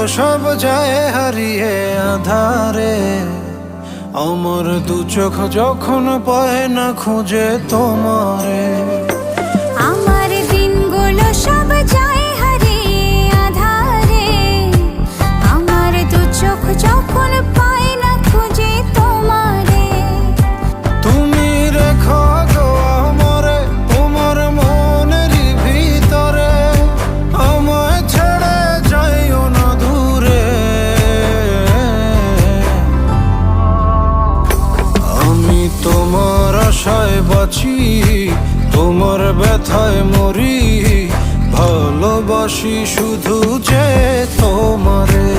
সব যায় হারিয়ে আধারে, আমার দু চোখ যখন পায় না খুঁজে তোমারে। আমার দিনগুলো সব যায় হারিয়ে আঁধারে, আমার দু চোখ যখন পায় না খুঁজে তোমারে। তুমি রেখো গো আমারে তোমার মনের ভিতরে, আমায় ছেড়ে যাইও না দূরে। আমি তোমার আশায় বাঁচি, তোমার ব্যথায় মরি, ভালোবাসি শুধু যে তোমারে।